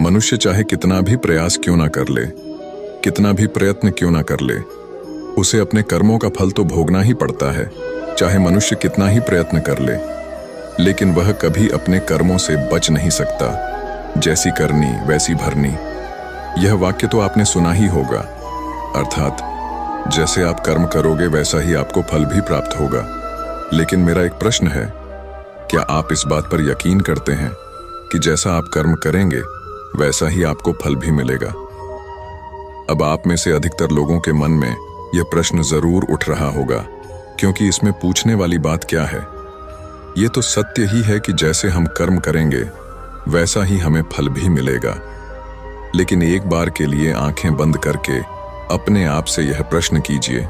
मनुष्य चाहे कितना भी प्रयास क्यों ना कर ले, कितना भी प्रयत्न क्यों ना कर ले, उसे अपने कर्मों का फल तो भोगना ही पड़ता है। चाहे मनुष्य कितना ही प्रयत्न कर ले, लेकिन वह कभी अपने कर्मों से बच नहीं सकता। जैसी करनी वैसी भरनी, यह वाक्य तो आपने सुना ही होगा। अर्थात जैसे आप कर्म करोगे वैसा ही आपको फल भी प्राप्त होगा। लेकिन मेरा एक प्रश्न है, क्या आप इस बात पर यकीन करते हैं कि जैसा आप कर्म करेंगे वैसा ही आपको फल भी मिलेगा? अब आप में से अधिकतर लोगों के मन में यह प्रश्न जरूर उठ रहा होगा, क्योंकि इसमें पूछने वाली बात क्या है? ये तो सत्य ही है कि जैसे हम कर्म करेंगे वैसा ही हमें फल भी मिलेगा। लेकिन एक बार के लिए आंखें बंद करके अपने आप से यह प्रश्न कीजिए,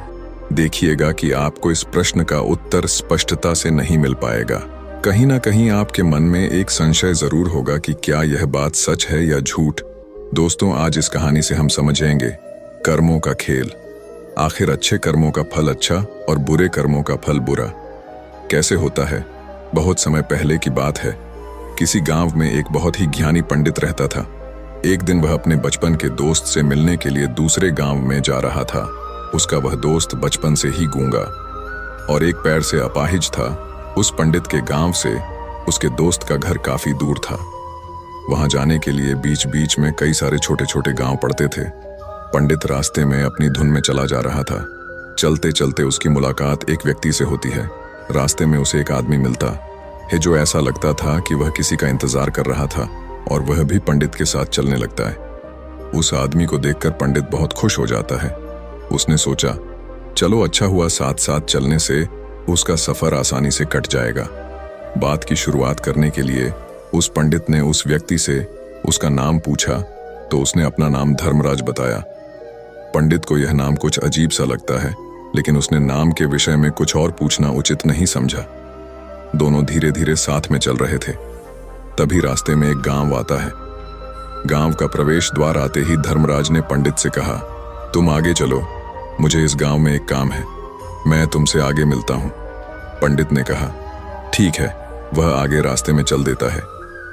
देखिएगा कि आपको इस प्रश्न का उत्तर स्पष्टता से नहीं मिल पाएगा। कहीं ना कहीं आपके मन में एक संशय जरूर होगा कि क्या यह बात सच है या झूठ। दोस्तों, आज इस कहानी से हम समझेंगे कर्मों का खेल। आखिर अच्छे कर्मों का फल अच्छा और बुरे कर्मों का फल बुरा कैसे होता है? बहुत समय पहले की बात है। किसी गांव में एक बहुत ही ज्ञानी पंडित रहता था। एक दिन वह अपने बचपन के दोस्त से मिलने के लिए दूसरे गांव में जा रहा था। उसका वह दोस्त बचपन से ही गूंगा और एक पैर से अपाहिज था। उस पंडित के गांव से उसके दोस्त का घर काफी दूर था। वहां जाने के लिए बीच बीच में कई सारे छोटे छोटे गांव पड़ते थे। पंडित रास्ते में अपनी धुन में चला जा रहा था। चलते चलते उसकी मुलाकात एक व्यक्ति से होती है। रास्ते में उसे एक आदमी मिलता है जो ऐसा लगता था कि वह किसी का इंतजार कर रहा था, और वह भी पंडित के साथ चलने लगता है। उस आदमी को देखकर पंडित बहुत खुश हो जाता है। उसने सोचा, चलो अच्छा हुआ, साथ साथ चलने से उसका सफर आसानी से कट जाएगा। बात की शुरुआत करने के लिए उस पंडित ने उस व्यक्ति से उसका नाम पूछा तो उसने अपना नाम धर्मराज बताया। पंडित को यह नाम कुछ अजीब सा लगता है, लेकिन उसने नाम के विषय में कुछ और पूछना उचित नहीं समझा। दोनों धीरे धीरे साथ में चल रहे थे। तभी रास्ते में एक गांव आता है। गांव का प्रवेश द्वार आते ही धर्मराज ने पंडित से कहा, तुम आगे चलो, मुझे इस गांव में एक काम है, मैं तुमसे आगे मिलता हूं। पंडित ने कहा, ठीक है। वह आगे रास्ते में चल देता है।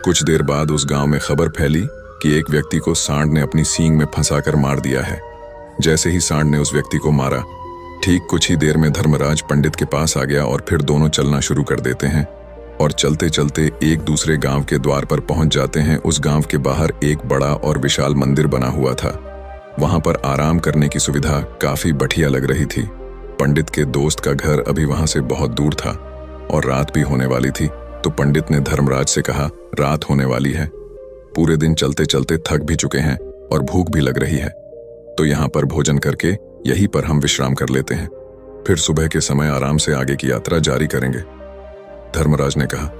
कुछ देर बाद उस गांव में खबर फैली कि एक व्यक्ति को सांड ने अपनी सींग में फंसाकर मार दिया है। जैसे ही सांड ने उस व्यक्ति को मारा, ठीक कुछ ही देर में धर्मराज पंडित के पास आ गया और फिर दोनों चलना शुरू कर देते हैं और चलते चलते एक दूसरे गांव के द्वार पर पहुंच जाते हैं। उस गांव के बाहर एक बड़ा और विशाल मंदिर बना हुआ था। वहां पर आराम करने की सुविधा काफी बढ़िया लग रही थी। पंडित के दोस्त का घर अभी वहां से बहुत दूर था और रात भी होने वाली थी। तो पंडित ने धर्मराज से कहा, रात होने वाली है, पूरे दिन चलते चलते थक भी चुके हैं और भूख भी लग रही है, तो यहाँ पर भोजन करके यहीं पर हम विश्राम कर लेते हैं, फिर सुबह के समय आराम से आगे की यात्रा जारी करेंगे। धर्मराज ने कहा,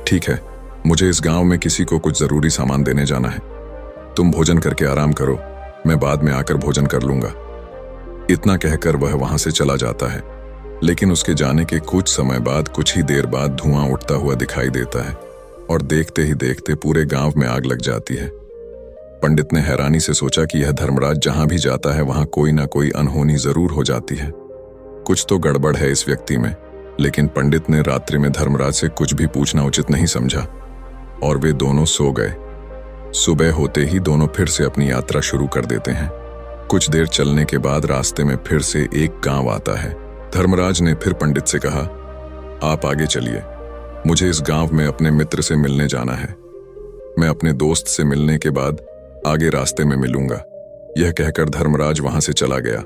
ठीक है, मुझे इस गांव में किसी को कुछ जरूरी सामान देने जाना है, तुम भोजन करके आराम करो, मैं बाद में आकर भोजन कर लूंगा। इतना कहकर वह वहां से चला जाता है। लेकिन उसके जाने के कुछ समय बाद, कुछ ही देर बाद धुआं उठता हुआ दिखाई देता है और देखते ही देखते पूरे गांव में आग लग जाती है। पंडित ने हैरानी से सोचा कि यह धर्मराज जहां भी जाता है वहां कोई ना कोई अनहोनी जरूर हो जाती है, कुछ तो गड़बड़ है इस व्यक्ति में। लेकिन पंडित ने रात्रि में धर्मराज से कुछ भी पूछना उचित नहीं समझा और वे दोनों सो गए। सुबह होते ही दोनों फिर से अपनी यात्रा शुरू कर देते हैं। कुछ देर चलने के बाद रास्ते में फिर से एक गांव आता है। धर्मराज ने फिर पंडित से कहा, आप आगे चलिए, मुझे इस गांव में अपने मित्र से मिलने जाना है, मैं अपने दोस्त से मिलने के बाद आगे रास्ते में मिलूंगा। यह कहकर धर्मराज वहां से चला गया।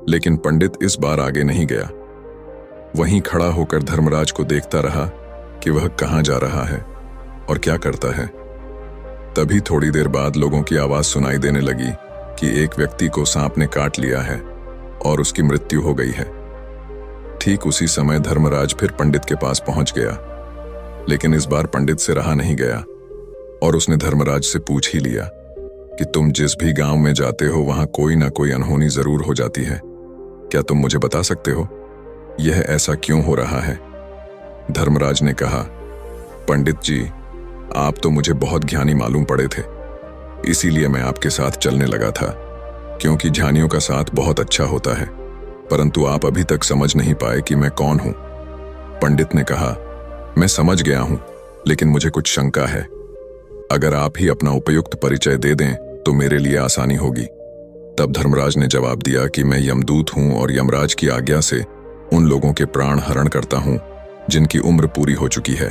लेकिन पंडित इस बार आगे नहीं गया। वहीं खड़ा होकर धर्मराज को देखता रहा कि वह कहां जा रहा है और क्या करता है। तभी थोड़ी देर बाद लोगों की आवाज सुनाई देने लगी कि एक व्यक्ति को सांप ने काट लिया है और उसकी मृत्यु हो गई है। ठीक उसी समय धर्मराज फिर पंडित के पास पहुंच गया। लेकिन इस बार पंडित से रहा नहीं गया और उसने धर्मराज से पूछ ही लिया कि तुम जिस भी गांव में जाते हो वहां कोई ना कोई अनहोनी जरूर हो जाती है, क्या तुम मुझे बता सकते हो यह ऐसा क्यों हो रहा है? धर्मराज ने कहा, पंडित जी, आप तो मुझे बहुत ज्ञानी मालूम पड़े थे, इसीलिए मैं आपके साथ चलने लगा था, क्योंकि ज्ञानियों का साथ बहुत अच्छा होता है, परंतु आप अभी तक समझ नहीं पाए कि मैं कौन हूं। पंडित ने कहा, मैं समझ गया हूं, लेकिन मुझे कुछ शंका है। अगर आप ही अपना उपयुक्त परिचय दे दें तो मेरे लिए आसानी होगी। तब धर्मराज ने जवाब दिया कि मैं यमदूत हूं और यमराज की आज्ञा से उन लोगों के प्राण हरण करता हूं जिनकी उम्र पूरी हो चुकी है।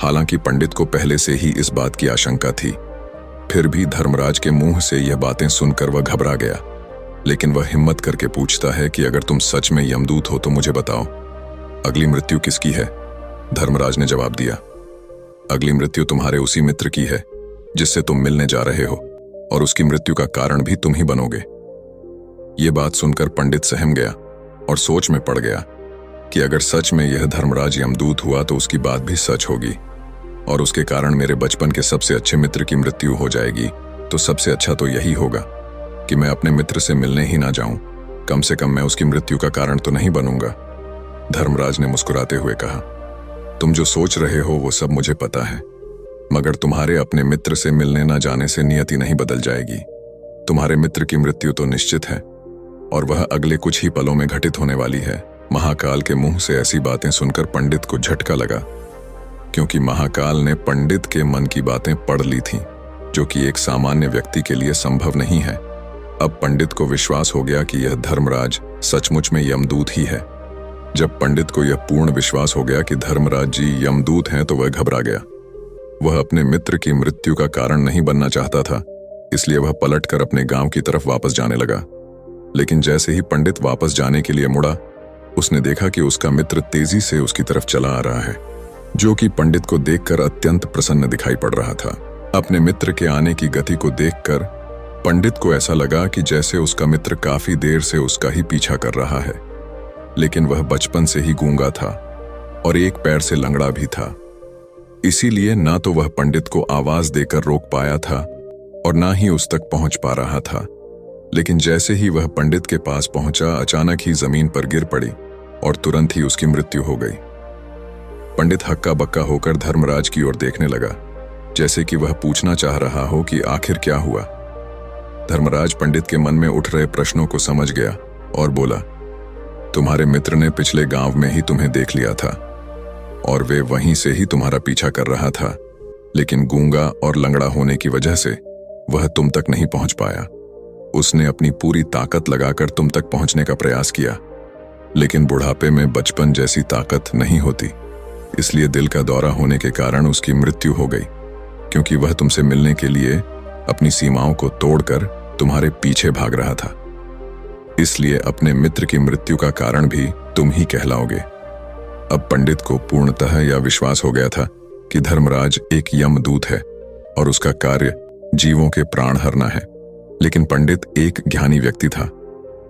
हालांकि पंडित को पहले से ही इस बात की आशंका थी, फिर भी धर्मराज के मुंह से यह बातें सुनकर वह घबरा गया। लेकिन वह हिम्मत करके पूछता है कि अगर तुम सच में यमदूत हो तो मुझे बताओ, अगली मृत्यु किसकी है? धर्मराज ने जवाब दिया, अगली मृत्यु तुम्हारे उसी मित्र की है जिससे तुम मिलने जा रहे हो, और उसकी मृत्यु का कारण भी तुम ही बनोगे। ये बात सुनकर पंडित सहम गया और सोच में पड़ गया कि अगर सच में यह धर्मराज यमदूत हुआ तो उसकी बात भी सच होगी, और उसके कारण मेरे बचपन के सबसे अच्छे मित्र की मृत्यु हो जाएगी। तो सबसे अच्छा तो यही होगा कि मैं अपने मित्र से मिलने ही ना जाऊं। कम से कम मैं उसकी मृत्यु का कारण तो नहीं बनूंगा। धर्मराज ने मुस्कुराते हुए कहा, तुम जो सोच रहे हो वो सब मुझे पता है, मगर तुम्हारे अपने मित्र से मिलने न जाने से नियति नहीं बदल जाएगी। तुम्हारे मित्र की मृत्यु तो निश्चित है, और वह अगले कुछ ही पलों में घटित होने वाली है। महाकाल के मुंह से ऐसी बातें सुनकर पंडित को झटका लगा, क्योंकि महाकाल ने पंडित के मन की बातें पढ़ ली थीं, जो कि एक सामान्य व्यक्ति के लिए संभव नहीं है। अब पंडित को विश्वास हो गया कि यह धर्मराज सचमुच में यमदूत ही है। जब पंडित को यह पूर्ण विश्वास हो गया कि धर्मराज जी यमदूत हैं तो वह घबरा गया। वह अपने मित्र की मृत्यु का कारण नहीं बनना चाहता था, इसलिए वह पलटकर अपने गांव की तरफ वापस जाने लगा। लेकिन जैसे ही पंडित वापस जाने के लिए मुड़ा, उसने देखा कि उसका मित्र तेजी से उसकी तरफ चला आ रहा है, जो कि पंडित को देखकर अत्यंत प्रसन्न दिखाई पड़ रहा था। अपने मित्र के आने की गति को देखकर पंडित को ऐसा लगा कि जैसे उसका मित्र काफी देर से उसका ही पीछा कर रहा है, लेकिन वह बचपन से ही गूंगा था और एक पैर से लंगड़ा भी था। इसीलिए ना तो वह पंडित को आवाज देकर रोक पाया था और ना ही उस तक पहुंच पा रहा था। लेकिन जैसे ही वह पंडित के पास पहुंचा, अचानक ही जमीन पर गिर पड़ी और तुरंत ही उसकी मृत्यु हो गई। पंडित हक्का बक्का होकर धर्मराज की ओर देखने लगा, जैसे कि वह पूछना चाह रहा हो कि आखिर क्या हुआ। धर्मराज पंडित के मन में उठ रहे प्रश्नों को समझ गया और बोला, तुम्हारे मित्र ने पिछले गांव में ही तुम्हें देख लिया था और वे वहीं से ही तुम्हारा पीछा कर रहा था, लेकिन गूंगा और लंगड़ा होने की वजह से वह तुम तक नहीं पहुंच पाया। उसने अपनी पूरी ताकत लगाकर तुम तक पहुंचने का प्रयास किया, लेकिन बुढ़ापे में बचपन जैसी ताकत नहीं होती, इसलिए दिल का दौरा होने के कारण उसकी मृत्यु हो गई, क्योंकि वह तुमसे मिलने के लिए अपनी सीमाओं को तोड़कर तुम्हारे पीछे भाग रहा था। इसलिए अपने मित्र की मृत्यु का कारण भी तुम ही कहलाओगे। अब पंडित को पूर्णतः यह विश्वास हो गया था कि धर्मराज एक यमदूत है और उसका कार्य जीवों के प्राण हरना है। लेकिन पंडित एक ज्ञानी व्यक्ति था।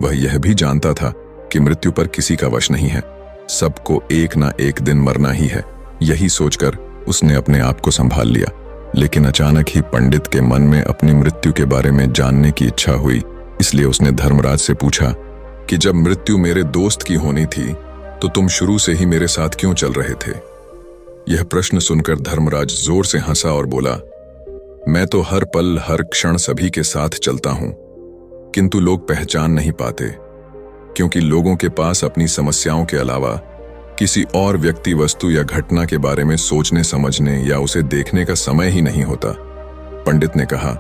वह यह भी जानता था कि मृत्यु पर किसी का वश नहीं है, सबको एक ना एक दिन मरना ही है। यही सोचकर उसने अपने आप को संभाल लिया। लेकिन अचानक ही पंडित के मन में अपनी मृत्यु के बारे में जानने की इच्छा हुई, इसलिए उसने धर्मराज से पूछा कि जब मृत्यु मेरे दोस्त की होनी थी तो तुम शुरू से ही मेरे साथ क्यों चल रहे थे? यह प्रश्न सुनकर धर्मराज जोर से हंसा और बोला, मैं तो हर पल हर क्षण सभी के साथ चलता हूं, किंतु लोग पहचान नहीं पाते, क्योंकि लोगों के पास अपनी समस्याओं के अलावा किसी और व्यक्ति, वस्तु या घटना के बारे में सोचने समझने या उसे देखने का समय ही नहीं होता। पंडित ने कहा,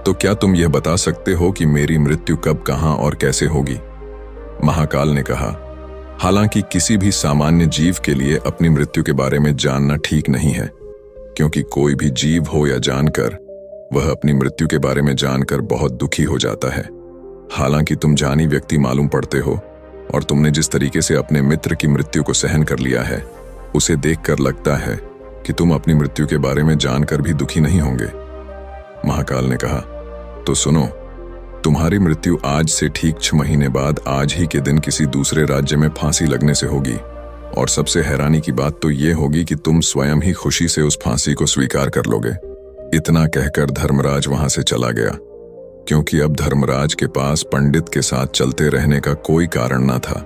तो क्या तुम यह बता सकते हो कि मेरी मृत्यु कब, कहां और कैसे होगी? महाकाल ने कहा, हालांकि किसी भी सामान्य जीव के लिए अपनी मृत्यु के बारे में जानना ठीक नहीं है, क्योंकि कोई भी जीव हो या जानकर, वह अपनी मृत्यु के बारे में जानकर बहुत दुखी हो जाता है। हालांकि तुम जानी व्यक्ति मालूम पड़ते हो, और तुमने जिस तरीके से अपने मित्र की मृत्यु को सहन कर लिया है, उसे देखकर लगता है कि तुम अपनी मृत्यु के बारे में जानकर भी दुखी नहीं होंगे। महाकाल ने कहा, तो सुनो, तुम्हारी मृत्यु आज से ठीक 6 महीने बाद आज ही के दिन किसी दूसरे राज्य में फांसी लगने से होगी, और सबसे हैरानी की बात तो ये होगी कि तुम स्वयं ही खुशी से उस फांसी को स्वीकार कर लोगे। इतना कहकर धर्मराज वहां से चला गया, क्योंकि अब धर्मराज के पास पंडित के साथ चलते रहने का कोई कारण न था।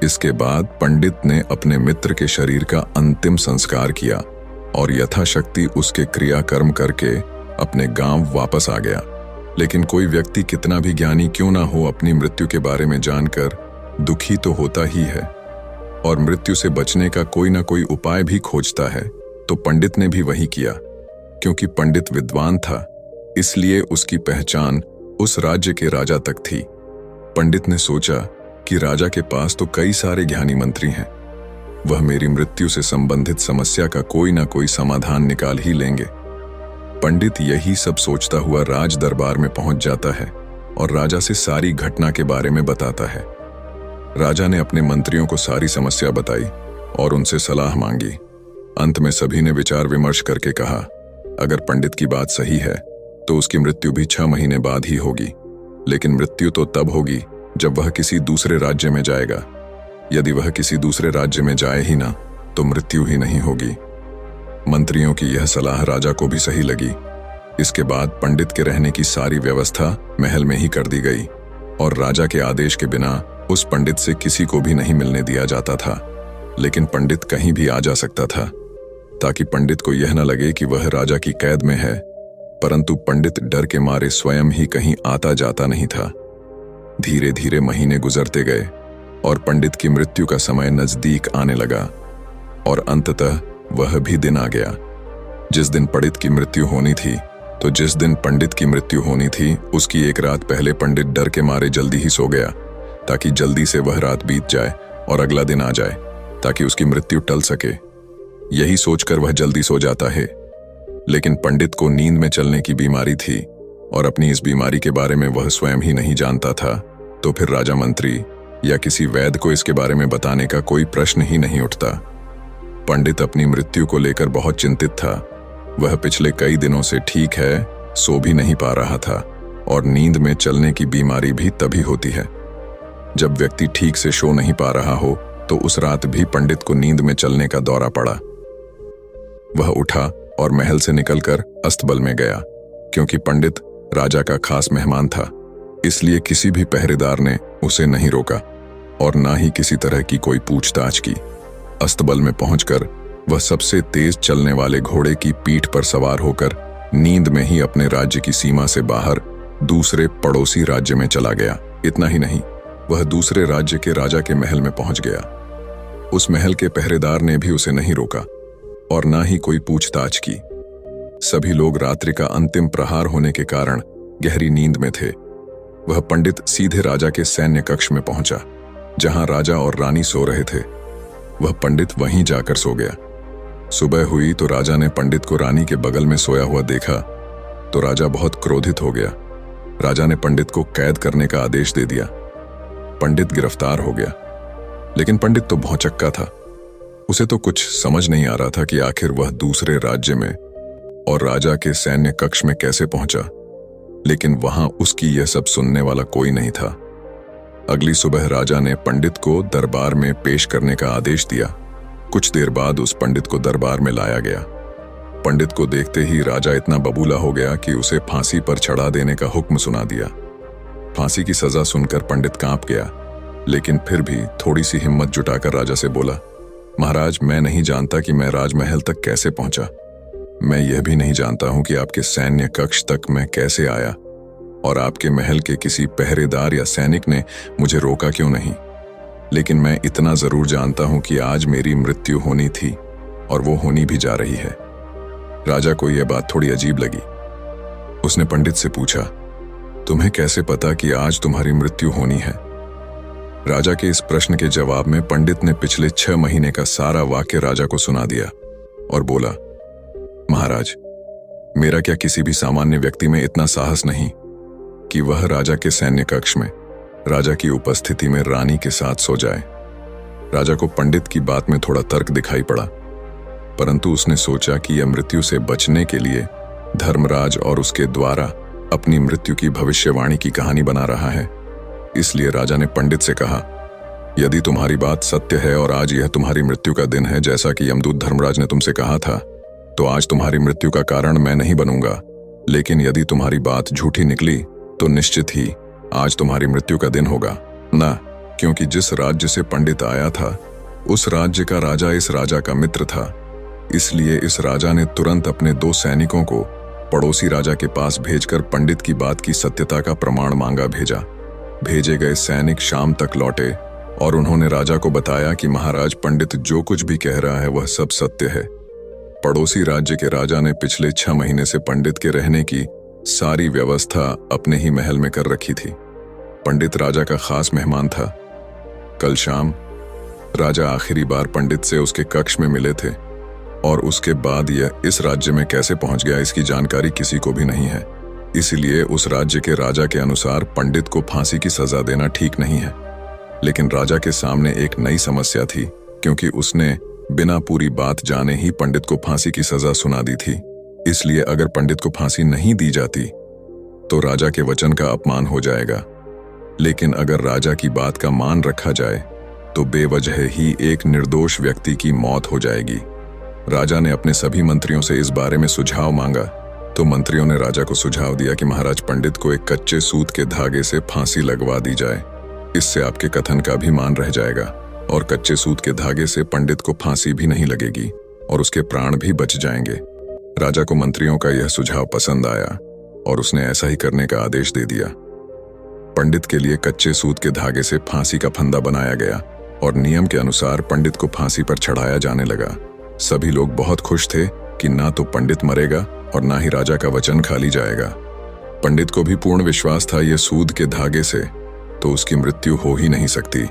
इसके बाद पंडित ने अपने मित्र के शरीर का अंतिम संस्कार किया और यथाशक्ति उसके क्रियाकर्म करके अपने गांव वापस आ गया। लेकिन कोई व्यक्ति कितना भी ज्ञानी क्यों ना हो, अपनी मृत्यु के बारे में जानकर दुखी तो होता ही है, और मृत्यु से बचने का कोई ना कोई उपाय भी खोजता है। तो पंडित ने भी वही किया। क्योंकि पंडित विद्वान था, इसलिए उसकी पहचान उस राज्य के राजा तक थी। पंडित ने सोचा कि राजा के पास तो कई सारे ज्ञानी मंत्री हैं, वह मेरी मृत्यु से संबंधित समस्या का कोई ना कोई समाधान निकाल ही लेंगे। पंडित यही सब सोचता हुआ राज दरबार में पहुंच जाता है और राजा से सारी घटना के बारे में बताता है। राजा ने अपने मंत्रियों को सारी समस्या बताई और उनसे सलाह मांगी। अंत में सभी ने विचार विमर्श करके कहा, अगर पंडित की बात सही है तो उसकी मृत्यु भी 6 महीने बाद ही होगी, लेकिन मृत्यु तो तब होगी जब वह किसी दूसरे राज्य में जाएगा। यदि वह किसी दूसरे राज्य में जाए ही ना तो मृत्यु ही नहीं होगी। मंत्रियों की यह सलाह राजा को भी सही लगी। इसके बाद पंडित के रहने की सारी व्यवस्था महल में ही कर दी गई और राजा के आदेश के बिना उस पंडित से किसी को भी नहीं मिलने दिया जाता था। लेकिन पंडित कहीं भी आ जा सकता था, ताकि पंडित को यह न लगे कि वह राजा की कैद में है। परंतु पंडित डर के मारे स्वयं ही कहीं आता जाता नहीं था। धीरे धीरे महीने गुजरते गए और पंडित की मृत्यु का समय नजदीक आने लगा और अंततः वह भी दिन आ गया जिस दिन पंडित की मृत्यु होनी थी। तो जिस दिन पंडित की मृत्यु होनी थी उसकी एक रात पहले पंडित डर के मारे जल्दी ही सो गया, ताकि जल्दी से वह रात बीत जाए और अगला दिन आ जाए, ताकि उसकी मृत्यु टल सके। यही सोचकर वह जल्दी सो जाता है। लेकिन पंडित को नींद में चलने की बीमारी थी और अपनी इस बीमारी के बारे में वह स्वयं ही नहीं जानता था। तो फिर राजा मंत्री या किसी वैद्य को इसके बारे में बताने का कोई प्रश्न ही नहीं उठता। पंडित अपनी मृत्यु को लेकर बहुत चिंतित था। वह पिछले कई दिनों से ठीक है, सो भी नहीं पा रहा था और नींद में चलने की बीमारी भी तभी होती है जब व्यक्ति ठीक से सो नहीं पा रहा हो। तो उस रात भी पंडित को नींद में चलने का दौरा पड़ा। वह उठा और महल से निकलकर अस्तबल में गया। क्योंकि पंडित राजा का खास मेहमान था, इसलिए किसी भी पहरेदार ने उसे नहीं रोका और ना ही किसी तरह की कोई पूछताछ की। अस्तबल में पहुंचकर वह सबसे तेज चलने वाले घोड़े की पीठ पर सवार होकर नींद में ही अपने राज्य की सीमा से बाहर दूसरे पड़ोसी राज्य में चला गया। इतना ही नहीं, वह दूसरे राज्य के राजा के महल में पहुंच गया। उस महल के पहरेदार ने भी उसे नहीं रोका और ना ही कोई पूछताछ की। सभी लोग रात्रि का अंतिम प्रहार होने के कारण गहरी नींद में थे। वह पंडित सीधे राजा के सैन्य कक्ष में पहुंचा, जहां राजा और रानी सो रहे थे। वह पंडित वहीं जाकर सो गया। सुबह हुई तो राजा ने पंडित को रानी के बगल में सोया हुआ देखा तो राजा बहुत क्रोधित हो गया। राजा ने पंडित को कैद करने का आदेश दे दिया। पंडित गिरफ्तार हो गया। लेकिन पंडित तो भौचक्का था। उसे तो कुछ समझ नहीं आ रहा था कि आखिर वह दूसरे राज्य में और राजा के सैन्य कक्ष में कैसे पहुंचा। लेकिन वहां उसकी यह सब सुनने वाला कोई नहीं था। अगली सुबह राजा ने पंडित को दरबार में पेश करने का आदेश दिया। कुछ देर बाद उस पंडित को दरबार में लाया गया। पंडित को देखते ही राजा इतना बबूला हो गया कि उसे फांसी पर चढ़ा देने का हुक्म सुना दिया। फांसी की सजा सुनकर पंडित कांप गया, लेकिन फिर भी थोड़ी सी हिम्मत जुटाकर राजा से बोला, महाराज, मैं नहीं जानता कि मैं राजमहल तक कैसे पहुंचा। मैं यह भी नहीं जानता हूं कि आपके सैन्य कक्ष तक मैं कैसे आया और आपके महल के किसी पहरेदार या सैनिक ने मुझे रोका क्यों नहीं। लेकिन मैं इतना जरूर जानता हूं कि आज मेरी मृत्यु होनी थी और वो होनी भी जा रही है। राजा को यह बात थोड़ी अजीब लगी। उसने पंडित से पूछा, तुम्हें कैसे पता कि आज तुम्हारी मृत्यु होनी है? राजा के इस प्रश्न के जवाब में पंडित ने पिछले 6 महीने का सारा वाक्य राजा को सुना दिया और बोला, महाराज, मेरा क्या किसी भी सामान्य व्यक्ति में इतना साहस नहीं कि वह राजा के सैन्य कक्ष में राजा की उपस्थिति में रानी के साथ सो जाए। राजा को पंडित की बात में थोड़ा तर्क दिखाई पड़ा, परंतु उसने सोचा कि यह मृत्यु से बचने के लिए धर्मराज और उसके द्वारा अपनी मृत्यु की भविष्यवाणी की कहानी बना रहा है। इसलिए राजा ने पंडित से कहा, यदि तुम्हारी बात सत्य है और आज यह तुम्हारी मृत्यु का दिन है जैसा कि यमदूत धर्मराज ने तुमसे कहा था, तो आज तुम्हारी मृत्यु का कारण मैं नहीं बनूंगा। लेकिन यदि तुम्हारी बात झूठी निकली तो निश्चित ही आज तुम्हारी मृत्यु का दिन होगा ना, क्योंकि जिस राज्य से पंडित आया था उस राज्य का राजा इस राजा का मित्र था। इसलिए इस राजा ने तुरंत अपने 2 सैनिकों को पड़ोसी राजा के पास भेजकर पंडित की बात की सत्यता का प्रमाण मांगा भेजा। भेजे गए सैनिक शाम तक लौटे और उन्होंने राजा को बताया कि महाराज, पंडित जो कुछ भी कह रहा है वह सब सत्य है। पड़ोसी राज्य के राजा ने पिछले 6 महीने से पंडित के रहने की सारी व्यवस्था अपने ही महल में कर रखी थी। पंडित राजा का खास मेहमान था। कल शाम राजा आखिरी बार पंडित से उसके कक्ष में मिले थे और उसके बाद यह इस राज्य में कैसे पहुंच गया इसकी जानकारी किसी को भी नहीं है। इसलिए उस राज्य के राजा के अनुसार पंडित को फांसी की सजा देना ठीक नहीं है। लेकिन राजा के सामने एक नई समस्या थी, क्योंकि उसने बिना पूरी बात जाने ही पंडित को फांसी की सजा सुना दी थी। इसलिए अगर पंडित को फांसी नहीं दी जाती तो राजा के वचन का अपमान हो जाएगा। लेकिन अगर राजा की बात का मान रखा जाए तो बेवजह ही एक निर्दोष व्यक्ति की मौत हो जाएगी। राजा ने अपने सभी मंत्रियों से इस बारे में सुझाव मांगा तो मंत्रियों ने राजा को सुझाव दिया कि महाराज, पंडित को एक कच्चे सूत के धागे से फांसी लगवा दी जाए। इससे आपके कथन का भी मान रह जाएगा और कच्चे सूत के धागे से पंडित को फांसी भी नहीं लगेगी और उसके प्राण भी बच जाएंगे। राजा को मंत्रियों का यह सुझाव पसंद आया और उसने ऐसा ही करने का आदेश दे दिया। पंडित के लिए कच्चे सूत के धागे से फांसी का फंदा बनाया गया और नियम के अनुसार पंडित को फांसी पर चढ़ाया जाने लगा। सभी लोग बहुत खुश थे कि ना तो पंडित मरेगा और ना ही राजा का वचन खाली जाएगा। पंडित को भी पूर्ण विश्वास था यह सूद के धागे से तो उसकी मृत्यु हो ही नहीं सकती।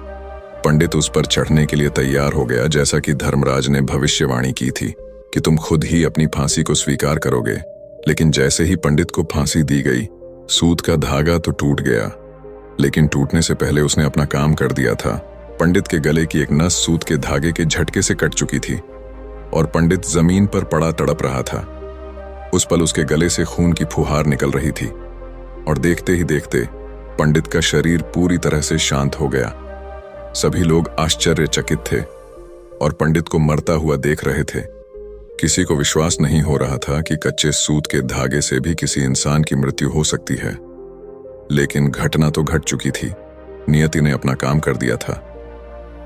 पंडित उस पर चढ़ने के लिए तैयार हो गया, जैसा कि धर्मराज ने भविष्यवाणी की थी कि तुम खुद ही अपनी फांसी को स्वीकार करोगे। लेकिन जैसे ही पंडित को फांसी दी गई, सूत का धागा तो टूट गया, लेकिन टूटने से पहले उसने अपना काम कर दिया था। पंडित के गले की एक नस सूत के धागे के झटके से कट चुकी थी और पंडित जमीन पर पड़ा तड़प रहा था। उस पल उसके गले से खून की फुहार निकल रही थी और देखते ही देखते पंडित का शरीर पूरी तरह से शांत हो गया। सभी लोग आश्चर्यचकित थे और पंडित को मरता हुआ देख रहे थे। किसी को विश्वास नहीं हो रहा था कि कच्चे सूत के धागे से भी किसी इंसान की मृत्यु हो सकती है। लेकिन घटना तो घट चुकी थी। नियति ने अपना काम कर दिया था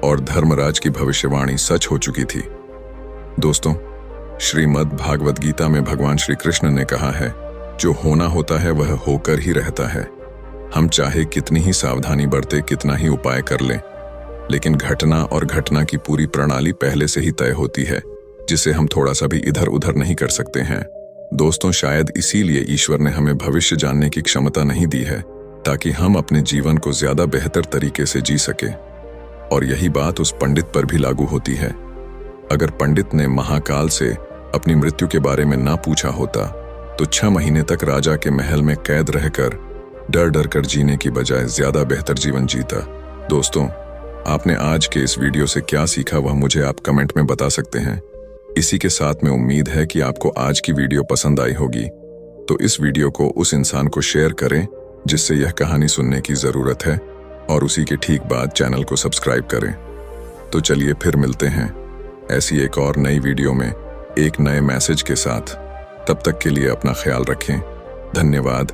और धर्मराज की भविष्यवाणी सच हो चुकी थी। दोस्तों, श्रीमद् भागवत गीता में भगवान श्री कृष्ण ने कहा है, जो होना होता है वह होकर ही रहता है। हम चाहे कितनी ही सावधानी बरते, कितना ही उपाय कर लें, लेकिन घटना और घटना की पूरी प्रणाली पहले से ही तय होती है, जिसे हम थोड़ा सा भी इधर उधर नहीं कर सकते हैं। दोस्तों, शायद इसीलिए ईश्वर ने हमें भविष्य जानने की क्षमता नहीं दी है, ताकि हम अपने जीवन को ज्यादा बेहतर तरीके से जी सके। और यही बात उस पंडित पर भी लागू होती है। अगर पंडित ने महाकाल से अपनी मृत्यु के बारे में ना पूछा होता तो 6 महीने तक राजा के महल में कैद रहकर डर डर कर जीने की बजाय ज्यादा बेहतर जीवन जीता। दोस्तों, आपने आज के इस वीडियो से क्या सीखा वह मुझे आप कमेंट में बता सकते हैं। इसी के साथ में उम्मीद है कि आपको आज की वीडियो पसंद आई होगी, तो इस वीडियो को उस इंसान को शेयर करें जिससे यह कहानी सुनने की जरूरत है और उसी के ठीक बाद चैनल को सब्सक्राइब करें। तो चलिए फिर मिलते हैं ऐसी एक और नई वीडियो में एक नए मैसेज के साथ। तब तक के लिए अपना ख्याल रखें। धन्यवाद।